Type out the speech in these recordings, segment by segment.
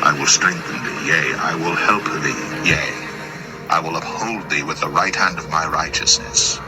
I will strengthen thee, yea, I will help thee, yea, I will uphold thee with the right hand of my righteousness.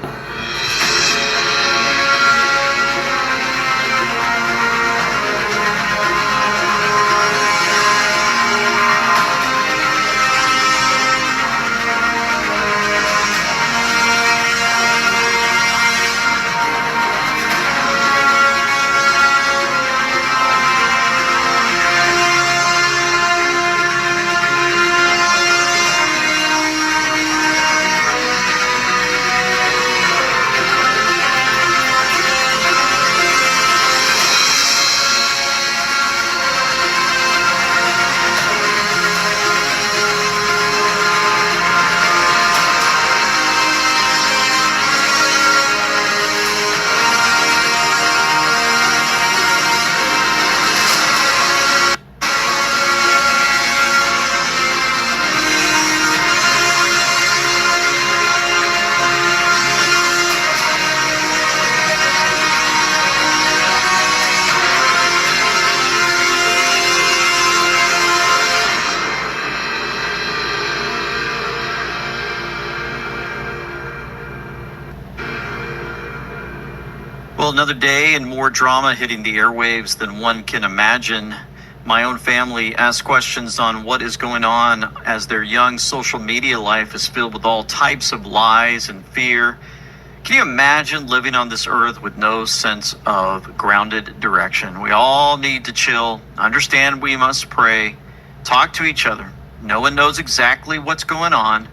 Well, another day and more drama hitting the airwaves than one can imagine. My own family asks questions on what is going on as their young social media life is filled with all types of lies and fear. Can you imagine living on this earth with no sense of grounded direction? We all need to chill, understand we must pray, talk to each other. No one knows exactly what's going on,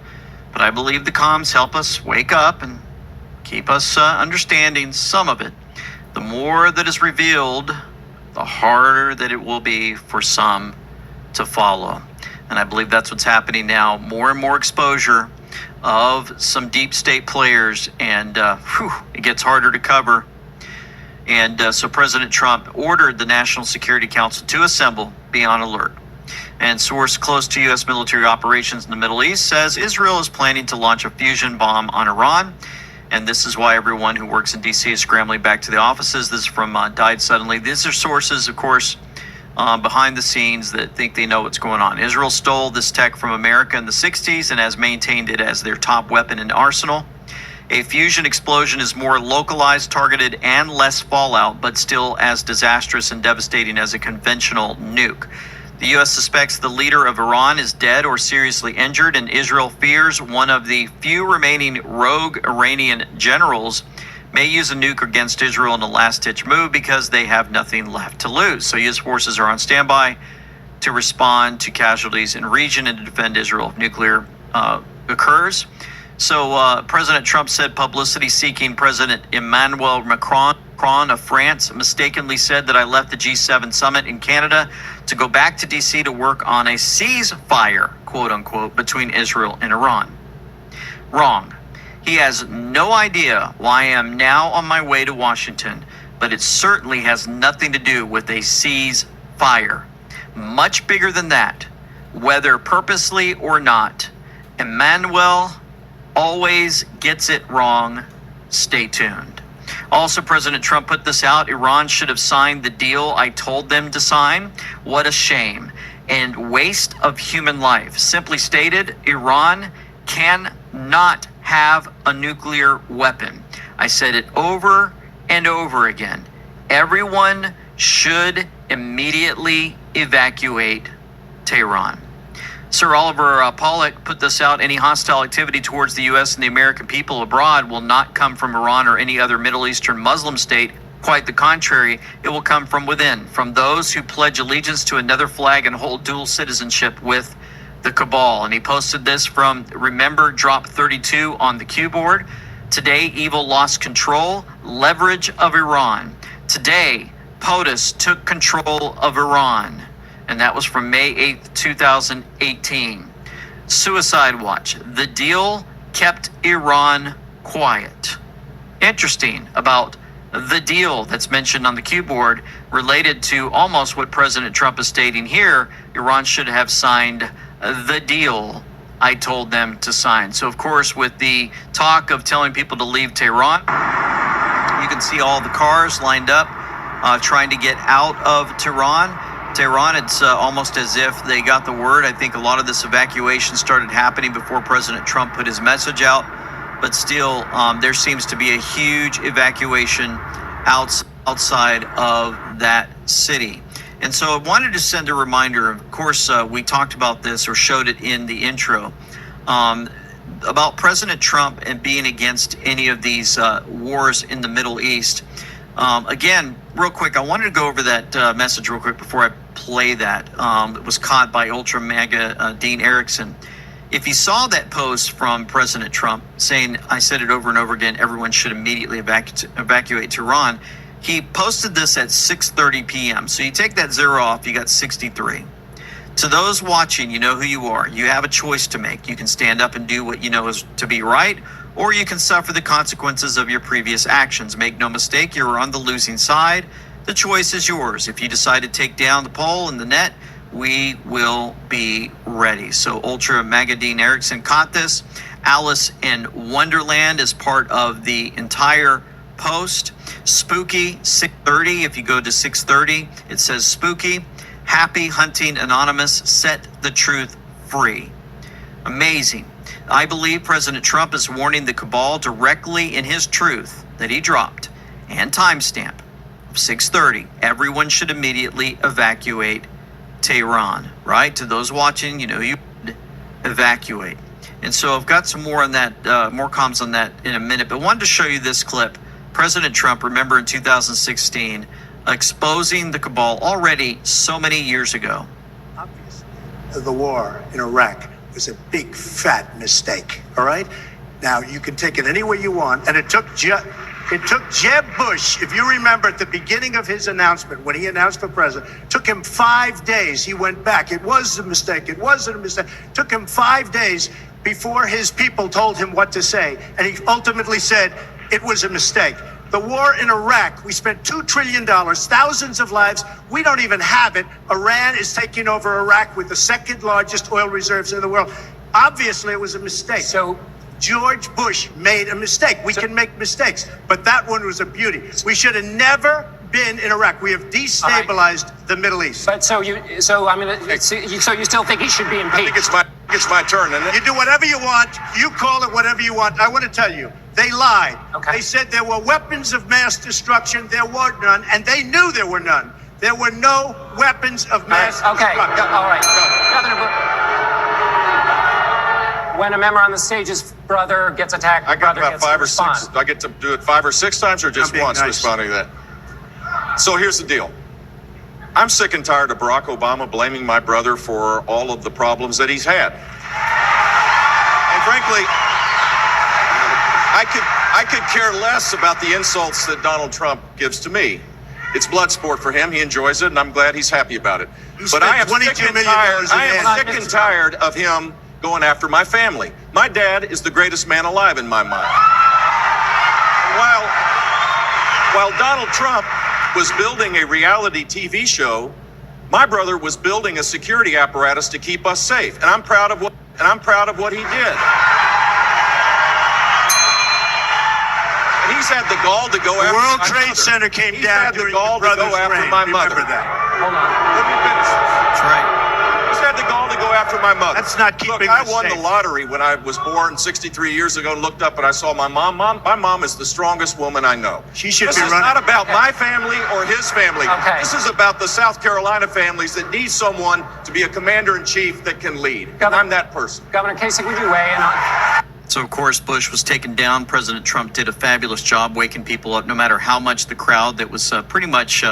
but I believe the comms help us wake up and keep us understanding some of it. The more that is revealed, the harder that it will be for some to follow. And I believe that's what's happening now. More and more exposure of some deep state players, and it gets harder to cover. And so President Trump ordered the National Security Council to assemble, be on alert. And source close to U.S. military operations in the Middle East says Israel is planning to launch a fusion bomb on Iran. And this is why everyone who works in D.C. is scrambling back to the offices. This is from Died Suddenly. These are sources, of course, behind the scenes that think they know what's going on. Israel stole this tech from America in the 60s and has maintained it as their top weapon in arsenal. A fusion explosion is more localized, targeted, and less fallout, but still as disastrous and devastating as a conventional nuke. The U.S. suspects the leader of Iran is dead or seriously injured, and Israel fears one of the few remaining rogue Iranian generals may use a nuke against Israel in a last-ditch move because they have nothing left to lose. So U.S. forces are on standby to respond to casualties in region and to defend Israel if nuclear occurs. So President Trump said publicity-seeking President Emmanuel Macron of France mistakenly said that I left the G7 summit in Canada to go back to D.C. to work on a ceasefire, quote unquote, between Israel and Iran. Wrong. He has no idea why I am now on my way to Washington, but it certainly has nothing to do with a ceasefire. Much bigger than that, whether purposely or not. Emmanuel always gets it wrong. Stay tuned. Also, President Trump put this out. Iran should have signed the deal I told them to sign. What a shame and waste of human life. Simply stated, Iran cannot have a nuclear weapon. I said it over and over again. Everyone should immediately evacuate Tehran. Sir Oliver Pollack put this out. Any hostile activity towards the U.S. and the American people abroad will not come from Iran or any other Middle Eastern Muslim state. Quite the contrary, it will come from within, from those who pledge allegiance to another flag and hold dual citizenship with the cabal. And he posted this from Remember Drop 32 on the Q board. Today, evil lost control, leverage of Iran. Today, POTUS took control of Iran. And that was from May 8th, 2018. Suicide Watch. The deal kept Iran quiet. Interesting about the deal that's mentioned on the Q board related to almost what President Trump is stating here. Iran should have signed the deal I told them to sign. So, of course, with the talk of telling people to leave Tehran, you can see all the cars lined up trying to get out of Tehran. Tehran, it's almost as if they got the word. I think a lot of this evacuation started happening before President Trump put his message out. But still, there seems to be a huge evacuation outside of that city. And so I wanted to send a reminder. Of course, we talked about this or showed it in the intro about President Trump and being against any of these wars in the Middle East. Again, real quick, I wanted to go over that message real quick before I play that. It was caught by Ultra Mega Dean Erickson. If you saw that post from President Trump saying, I said it over and over again, everyone should immediately evacuate Tehran, he posted this at 6:30 p.m. So you take that zero off, you got 63. To those watching, you know who you are. You have a choice to make. You can stand up and do what you know is to be right, or you can suffer the consequences of your previous actions. Make no mistake, you're on the losing side. The choice is yours. If you decide to take down the pole and the net, we will be ready. So Ultra Magadine Erickson caught this. Alice in Wonderland is part of the entire post. Spooky 6:30. If you go to 6:30, it says Spooky. Happy Hunting Anonymous, set the truth free. Amazing. I believe President Trump is warning the cabal directly in his truth that he dropped and timestamp 6:30. Everyone should immediately evacuate Tehran, right? To those watching, you know, you evacuate. And so I've got some more on that, more comments on that in a minute, but wanted to show you this clip. President Trump, remember in 2016, exposing the cabal already so many years ago. Obviously, the war in Iraq was a big, fat mistake, all right? Now, you can take it any way you want, and it took Jeb Bush, if you remember at the beginning of his announcement, when he announced for president, took him 5 days. He went back. It was a mistake. It wasn't a mistake. Took him 5 days before his people told him what to say. And he ultimately said it was a mistake. The war in Iraq, we spent $2 trillion, thousands of lives. We don't even have it. Iran is taking over Iraq with the second largest oil reserves in the world. Obviously, it was a mistake. So George Bush made a mistake. We can make mistakes, but that one was a beauty. We should have never been in Iraq. We have destabilized the Middle East. But so you still think he should be impeached? I think it's my turn, isn't it? You do whatever you want. You call it whatever you want. I want to tell you, they lied. Okay. They said there were weapons of mass destruction. There were none, and they knew there were none. There were no weapons of mass destruction. All right. When a member on the stage's brother gets attacked, I got about gets 5 to or 6. respond. I get to do it 5 or 6 times, or just I'm being once nice. responding to that. So here's the deal. I'm sick and tired of Barack Obama blaming my brother for all of the problems that he's had. And frankly, I could care less about the insults that Donald Trump gives to me. It's blood sport for him. He enjoys it, and I'm glad he's happy about it. But I am sick and tired of him going after my family. My dad is the greatest man alive in my mind. While Donald Trump was building a reality TV show, my brother was building a security apparatus to keep us safe, and I'm proud of what he did. And he's had the gall to go after World my Trade mother. Center came He's down had the during gall your to go brother's after reign. my Remember mother. that. Hold on. Let me finish. That's right. He's had the gall to go after my mother. That's not keeping Look, I us won safe. the lottery when I was born 63 years ago and looked up and I saw my mom. My mom is the strongest woman I know. She should This be is running. not about my family or his family. Okay. This is about the South Carolina families that need someone to be a commander-in-chief that can lead. Governor- I'm that person. Governor Kasich, would you weigh in on? So, of course, Bush was taken down. President Trump did a fabulous job waking people up, no matter how much the crowd that was pretty much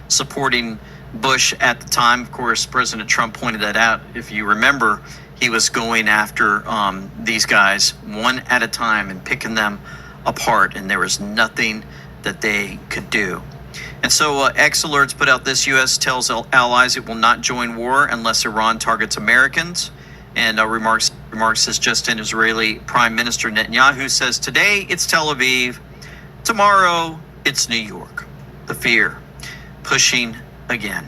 supporting Bush at the time. Of course, President Trump pointed that out. If you remember, he was going after these guys one at a time and picking them apart, and there was nothing that they could do. And so X Alerts put out this: U.S. tells allies it will not join war unless Iran targets Americans. And remarks says just in Israeli Prime Minister Netanyahu says today it's Tel Aviv, tomorrow it's New York. The fear pushing again.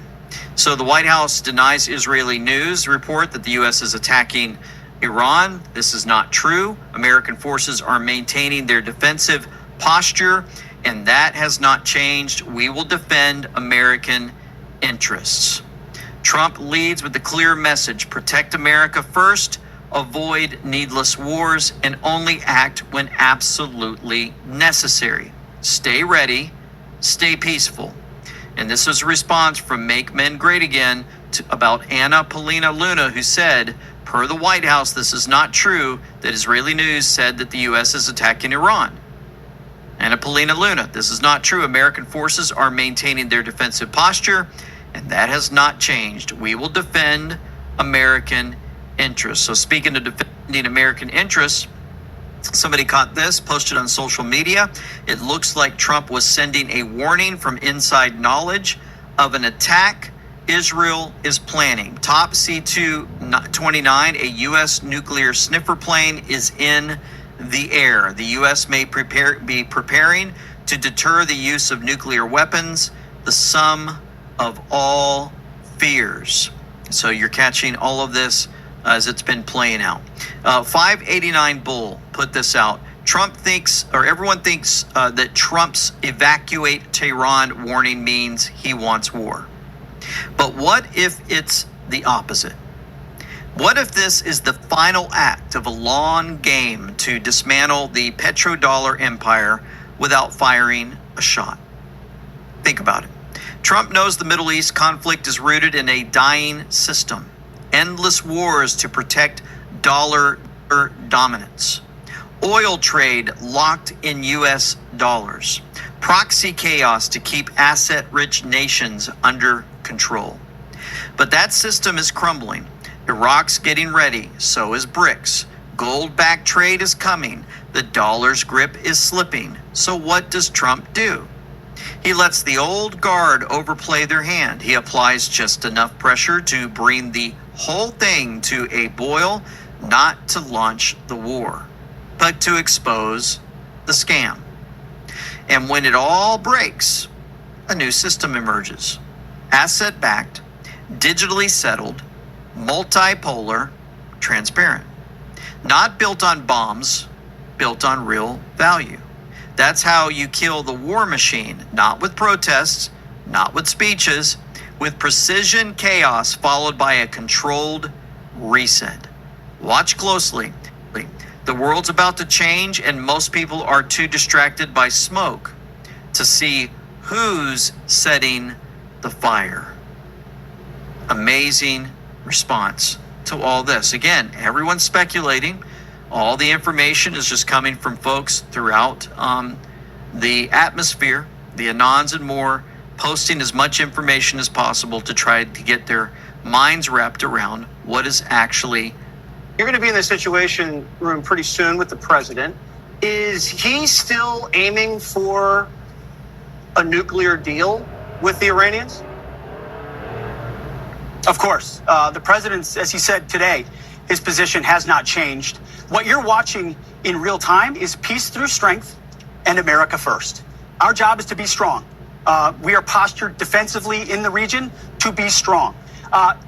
So the White House denies Israeli news report that the U.S. is attacking Iran. This is not true. American forces are maintaining their defensive posture, and that has not changed. We will defend American interests. Trump leads with the clear message: protect America first, avoid needless wars, and only act when absolutely necessary. Stay ready, stay peaceful. And this was a response from Make Men Great Again about Anna Paulina Luna, who said, per the White House, this is not true, that Israeli news said that the U.S. is attacking Iran. Anna Paulina Luna, this is not true. American forces are maintaining their defensive posture, and that has not changed. We will defend American interests. So speaking of defending American interests, somebody caught this, posted on social media. It looks like Trump was sending a warning from inside knowledge of an attack Israel is planning. Top C-229, a U.S. nuclear sniffer plane, is in the air. The U.S. may be preparing to deter the use of nuclear weapons, the sum of all fears. So you're catching all of this as it's been playing out. 589 Bull put this out. Trump thinks, or everyone thinks, that Trump's evacuate Tehran warning means he wants war. But what if it's the opposite? What if this is the final act of a long game to dismantle the petrodollar empire without firing a shot? Think about it. Trump knows the Middle East conflict is rooted in a dying system. Endless wars to protect dollar dominance. Oil trade locked in U.S. dollars. Proxy chaos to keep asset-rich nations under control. But that system is crumbling. Iraq's getting ready, so is BRICS. Gold-backed trade is coming. The dollar's grip is slipping. So what does Trump do? He lets the old guard overplay their hand. He applies just enough pressure to bring the whole thing to a boil, not to launch the war, but to expose the scam. And when it all breaks, a new system emerges. Asset-backed, digitally settled, multipolar, transparent. Not built on bombs, built on real value. That's how you kill the war machine, not with protests, not with speeches, with precision chaos followed by a controlled reset. Watch closely. The world's about to change, and most people are too distracted by smoke to see who's setting the fire. Amazing response to all this. Again, everyone's speculating. All the information is just coming from folks throughout the atmosphere, the Anons and more, posting as much information as possible to try to get their minds wrapped around what is actually. You're going to be in the situation room pretty soon with the president. Is he still aiming for a nuclear deal with the Iranians? Of course. The president, as he said today, his position has not changed. What you're watching in real time is peace through strength and America first. Our job is to be strong. We are postured defensively in the region to be strong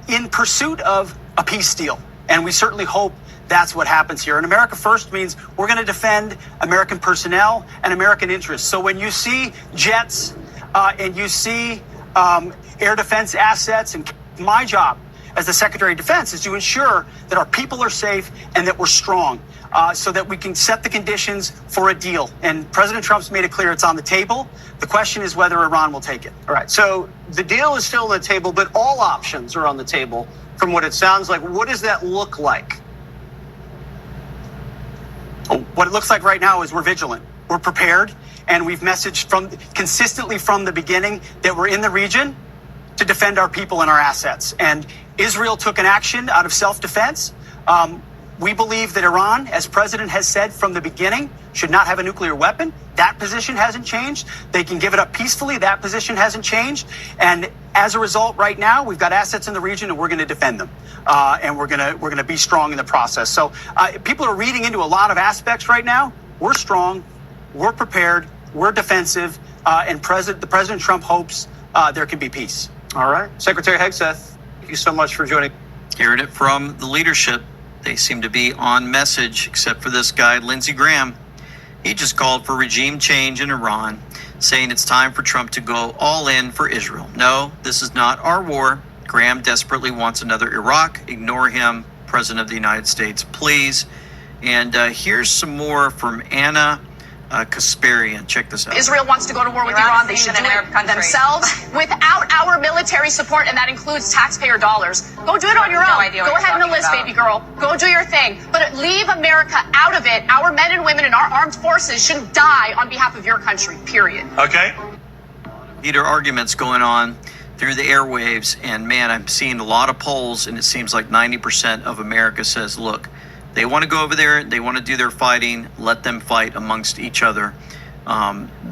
in pursuit of a peace deal. And we certainly hope that's what happens here. And America first means we're going to defend American personnel and American interests. So when you see jets and you see air defense assets, and my job as the Secretary of Defense is to ensure that our people are safe and that we're strong so that we can set the conditions for a deal. And President Trump's made it clear it's on the table. The question is whether Iran will take it. All right. So the deal is still on the table, but all options are on the table from what it sounds like. What does that look like? What it looks like right now is we're vigilant. We're prepared. And we've messaged consistently from the beginning that we're in the region to defend our people and our assets. And Israel took an action out of self-defense. We believe that Iran, as President has said from the beginning, should not have a nuclear weapon. That position hasn't changed. They can give it up peacefully. That position hasn't changed. And as a result, right now, we've got assets in the region, and we're going to defend them. And we're going to be strong in the process. So people are reading into a lot of aspects right now. We're strong. We're prepared. We're defensive. And President Trump hopes there can be peace. All right. Secretary Hegseth, thank you so much for joining. Hearing it from the leadership. They seem to be on message, except for this guy, Lindsey Graham. He just called for regime change in Iran, saying it's time for Trump to go all in for Israel. No, this is not our war, Graham desperately wants another Iraq. Ignore him, President of the United States, please. And here's some more from Anna Kasparian. Check this out. Israel wants to go to war with Iran. They should do it themselves without our military support, and that includes taxpayer dollars. Go do it on your own. Go ahead and enlist, baby girl. Go do your thing. But leave America out of it. Our men and women in our armed forces shouldn't die on behalf of your country, period. Okay? Heated arguments going on through the airwaves, and man, I'm seeing a lot of polls, and it seems like 90% of America says, look, they want to go over there, they want to do their fighting, let them fight amongst each other.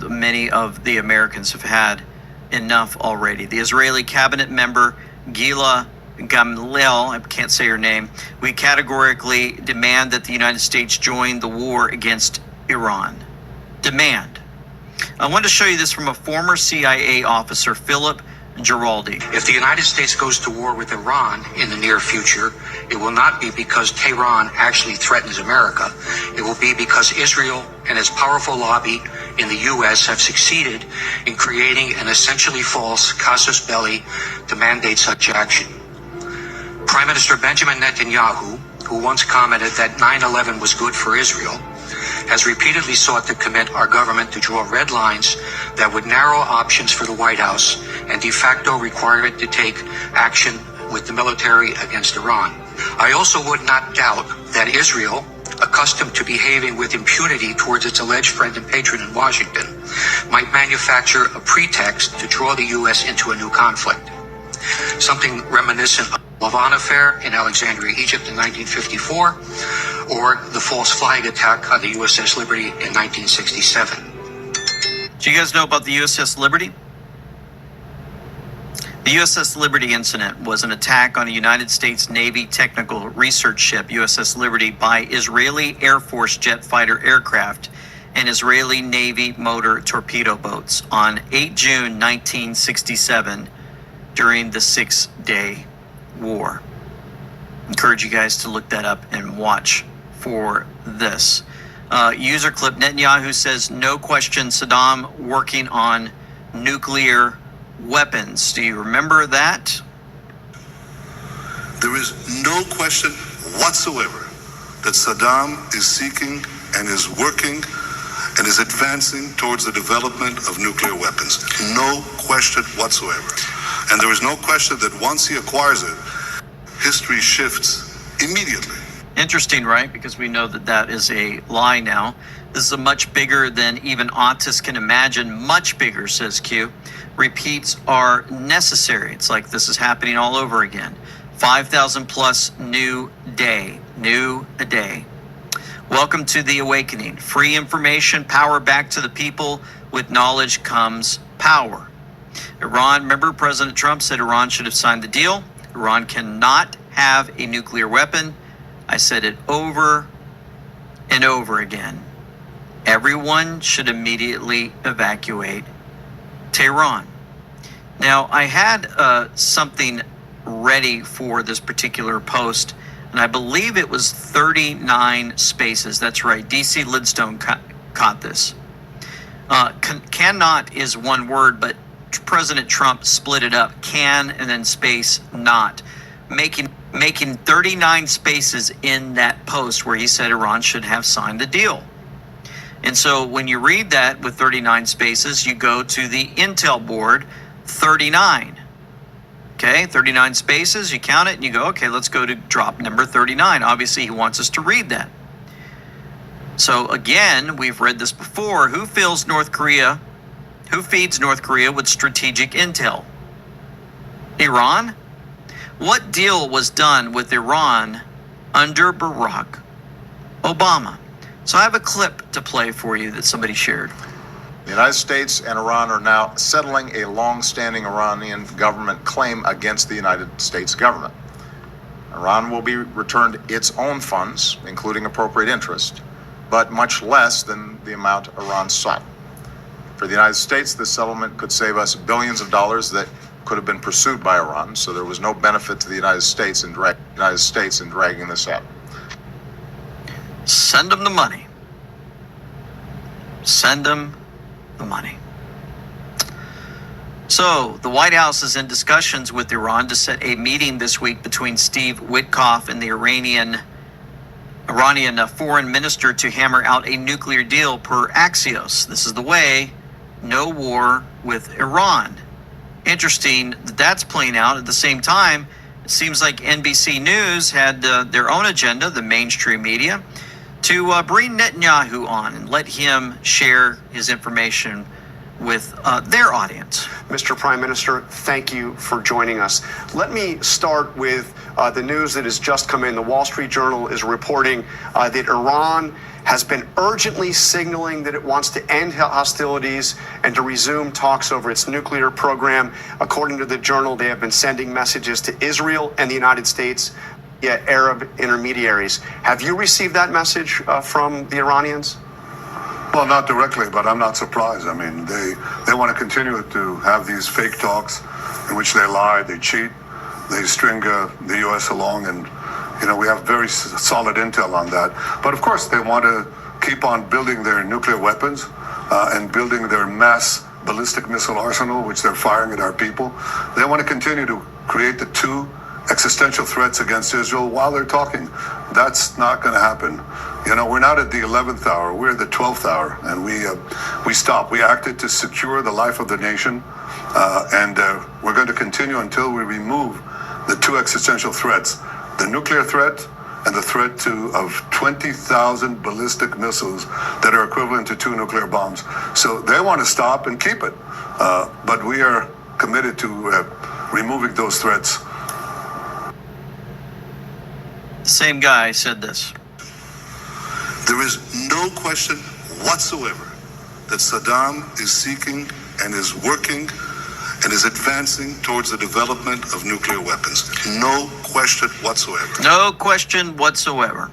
Many of the Americans have had enough already. The Israeli cabinet member, Gila Gamliel, I can't say her name, we categorically demand that the United States join the war against Iran. Demand. I want to show you this from a former CIA officer, Philip Giraldi. If the United States goes to war with Iran in the near future, it will not be because Tehran actually threatens America. It will be because Israel and its powerful lobby in the U.S. have succeeded in creating an essentially false casus belli to mandate such action. Prime Minister Benjamin Netanyahu, who once commented that 9/11 was good for Israel, has repeatedly sought to commit our government to draw red lines that would narrow options for the White House and de facto require it to take action with the military against Iran. I also would not doubt that Israel, accustomed to behaving with impunity towards its alleged friend and patron in Washington, might manufacture a pretext to draw the U.S. into a new conflict. Something reminiscent of the Lavon affair in Alexandria, Egypt in 1954, or the false flag attack on the USS Liberty in 1967. Do you guys know about the USS Liberty? The USS Liberty incident was an attack on a United States Navy technical research ship, USS Liberty, by Israeli Air Force jet fighter aircraft and Israeli Navy motor torpedo boats on 8 June 1967 during the Six-Day War. Encourage you guys to look that up and watch for this. User clip, Netanyahu says, no question Saddam working on nuclear weapons. Do you remember that? There is no question whatsoever that Saddam is seeking and is working and is advancing towards the development of nuclear weapons. No question whatsoever. And there is no question that once he acquires it, history shifts immediately. Interesting, right? Because we know that that is a lie now. This is a much bigger than even autists can imagine. Much bigger, says Q. Repeats are necessary. It's like this is happening all over again. 5,000 plus new day. New a day. Welcome to the awakening. Free information, power back to the people. With knowledge comes power. Iran, remember President Trump said Iran should have signed the deal. Iran cannot have a nuclear weapon. I said it over and over again. Everyone should immediately evacuate Tehran. Now, I had something ready for this particular post, and I believe it was 39 spaces. That's right. DC Lidstone caught this. Cannot is one word, but President Trump split it up. Can and then space not. Making 39 spaces in that post where he said Iran should have signed the deal. And so when you read that with 39 spaces, you go to the Intel board, 39. Okay, 39 spaces, you count it and you go, okay, let's go to drop number 39. Obviously, he wants us to read that. So again, we've read this before. Who feeds North Korea with strategic intel? Iran? What deal was done with Iran under Barack Obama? So I have a clip to play for you that somebody shared. The United States and Iran are now settling a long-standing Iranian government claim against the United States government. Iran will be returned its own funds, including appropriate interest, but much less than the amount Iran sought. For the United States, this settlement could save us billions of dollars that could have been pursued by Iran, so there was no benefit to the United States in dragging this out. Send them the money. Send them the money. So the White House is in discussions with Iran to set a meeting this week between Steve Witkoff and the Iranian foreign minister to hammer out a nuclear deal per Axios. This is the way, no war with Iran. Interesting that that's playing out. At the same time, it seems like NBC News had their own agenda, the mainstream media, to bring Netanyahu on and let him share his information with their audience. Mr. Prime Minister, thank you for joining us. Let me start with the news that has just come in. The Wall Street Journal is reporting that Iran has been urgently signaling that it wants to end hostilities and to resume talks over its nuclear program. According to the journal, they have been sending messages to Israel and the United States via Arab intermediaries. Have you received that message from the Iranians? Well, not directly, but I'm not surprised. I mean, they want to continue to have these fake talks in which they lie, they cheat, they string the U.S. along, and we have very solid intel on that. But of course, they want to keep on building their nuclear weapons and building their mass ballistic missile arsenal, which they're firing at our people. They want to continue to create the two existential threats against Israel while they're talking. That's not going to happen. We're not at the 11th hour. We're at the 12th hour, and we stopped. We acted to secure the life of the nation, and we're going to continue until we remove the two existential threats: the nuclear threat and the threat of 20,000 ballistic missiles that are equivalent to 2 nuclear bombs. So they want to stop and keep it, but we are committed to removing those threats. The same guy said this. There is no question whatsoever that Saddam is seeking and is working and is advancing towards the development of nuclear weapons. No question whatsoever. No question whatsoever.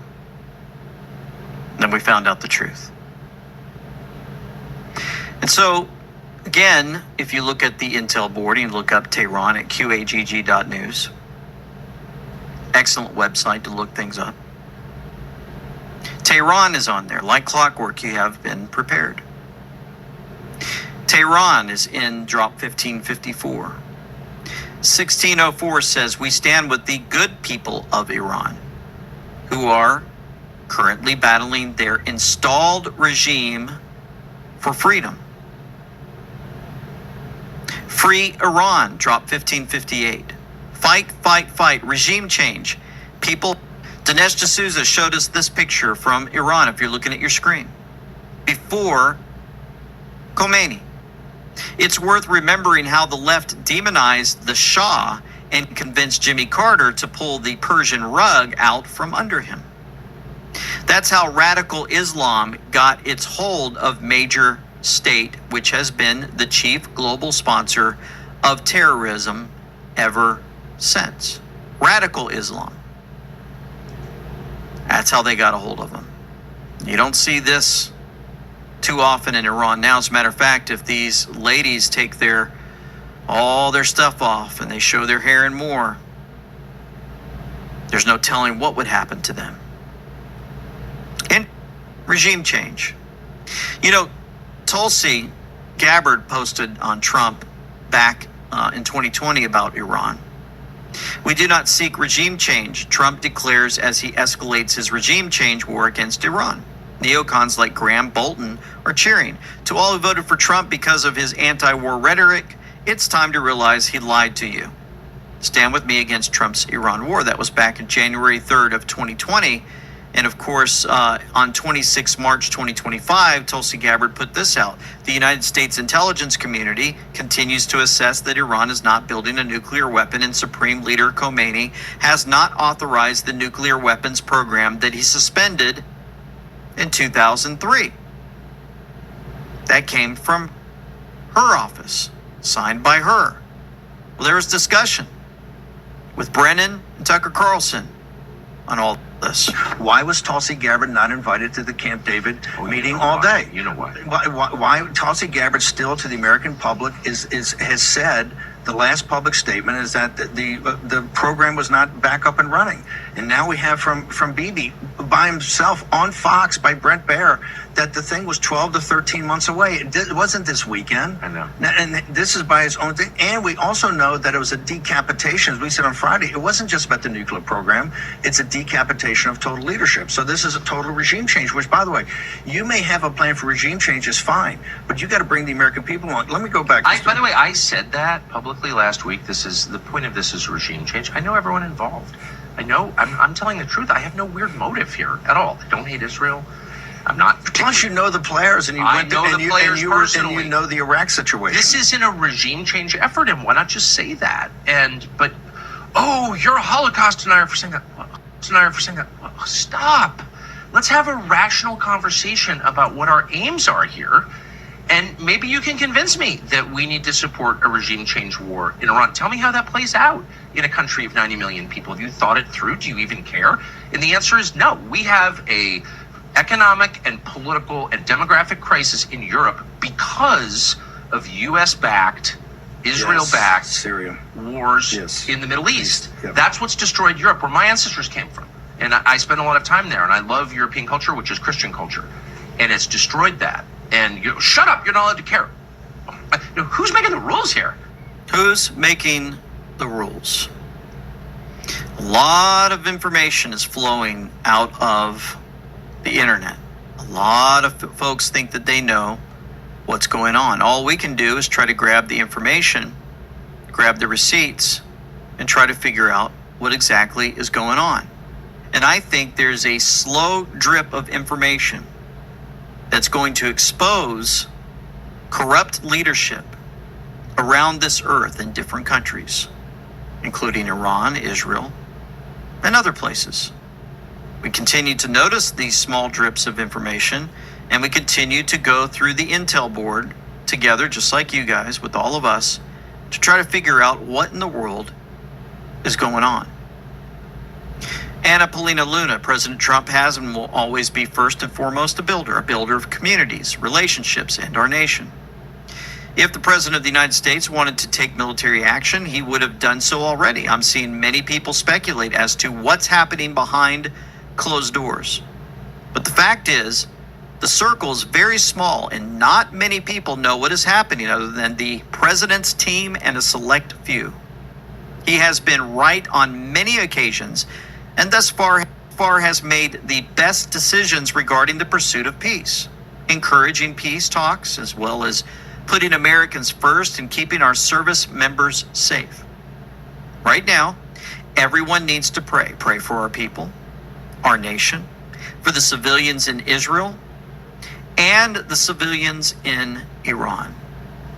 Then we found out the truth. And so, again, if you look at the Intel board and you look up Tehran at qagg.news, excellent website to look things up. Tehran is on there. Like clockwork, you have been prepared. Tehran is in drop 1554. 1604 says, we stand with the good people of Iran, who are currently battling their installed regime for freedom. Free Iran, drop 1558. Fight, fight, fight. Regime change. People. Dinesh D'Souza showed us this picture from Iran, if you're looking at your screen, before Khomeini. It's worth remembering how the left demonized the Shah and convinced Jimmy Carter to pull the Persian rug out from under him. That's how radical Islam got its hold of major state, which has been the chief global sponsor of terrorism ever since. Radical Islam. That's how they got a hold of them. You don't see this too often in Iran now. As a matter of fact, if these ladies take all their stuff off and they show their hair and more, there's no telling what would happen to them. And regime change. Tulsi Gabbard posted on Trump back in 2020 about Iran. We do not seek regime change, Trump declares as he escalates his regime change war against Iran. Neocons like Graham Bolton are cheering. To all who voted for Trump because of his anti-war rhetoric, it's time to realize he lied to you. Stand with me against Trump's Iran war. That was back in January 3rd of 2020. And of course, on 26 March 2025, Tulsi Gabbard put this out. The United States intelligence community continues to assess that Iran is not building a nuclear weapon, and Supreme Leader Khomeini has not authorized the nuclear weapons program that he suspended in 2003. That came from her office, signed by her. Well, there was discussion with Brennan and Tucker Carlson on all this. Why was Tulsi Gabbard not invited to the Camp David meeting all day? You know why? Why Tulsi Gabbard still to the American public has said the last public statement is that the program was not back up and running. And now we have from Bibi by himself on Fox by Brent Baer that the thing was 12 to 13 months away. It wasn't this weekend. I know. And this is by his own thing. And we also know that it was a decapitation, as we said on Friday. It wasn't just about the nuclear program. It's a decapitation of total leadership. So this is a total regime change, which, by the way, you may have a plan for regime change is fine, but you got to bring the American people along. Let me go back. By the way, I said that publicly last week. This is the point of this is regime change. I know everyone involved. I know I'm telling the truth. I have no weird motive here at all. I don't hate Israel. I'm not. Plus, you know the players, and you I know the players personally. And you know the Iraq situation. This isn't a regime change effort, and why not just say that? But you're a Holocaust denier for saying that. Well, stop. Let's have a rational conversation about what our aims are here. And maybe you can convince me that we need to support a regime change war in Iran. Tell me how that plays out in a country of 90 million people. Have you thought it through? Do you even care? And the answer is no. We have a economic and political and demographic crisis in Europe because of U.S.-backed, Israel-backed Syria wars in the Middle East. Yep. That's what's destroyed Europe, where my ancestors came from. And I spend a lot of time there, and I love European culture, which is Christian culture. And it's destroyed that. And shut up, you're not allowed to care. Who's making the rules here? Who's making the rules? A lot of information is flowing out of the internet. A lot of folks think that they know what's going on. All we can do is try to grab the information, grab the receipts, and try to figure out what exactly is going on. And I think there's a slow drip of information that's going to expose corrupt leadership around this earth in different countries, including Iran, Israel, and other places. We continue to notice these small drips of information, and we continue to go through the intel board together, just like you guys, with all of us, to try to figure out what in the world is going on. Anna Paulina Luna, President Trump has and will always be first and foremost a builder of communities, relationships, and our nation. If the President of the United States wanted to take military action, he would have done so already. I'm seeing many people speculate as to what's happening behind closed doors. But the fact is, the circle is very small and not many people know what is happening other than the President's team and a select few. He has been right on many occasions and thus far has made the best decisions regarding the pursuit of peace, encouraging peace talks, as well as putting Americans first and keeping our service members safe. Right now, everyone needs to pray. Pray for our people, our nation, for the civilians in Israel, and the civilians in Iran.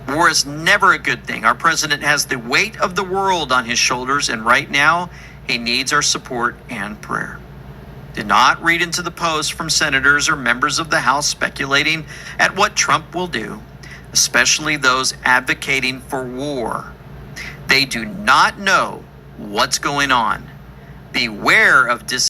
War is never a good thing. Our president has the weight of the world on his shoulders, and right now, he needs our support and prayer. Do not read into the posts from senators or members of the House speculating at what Trump will do, especially those advocating for war. They do not know what's going on. Beware of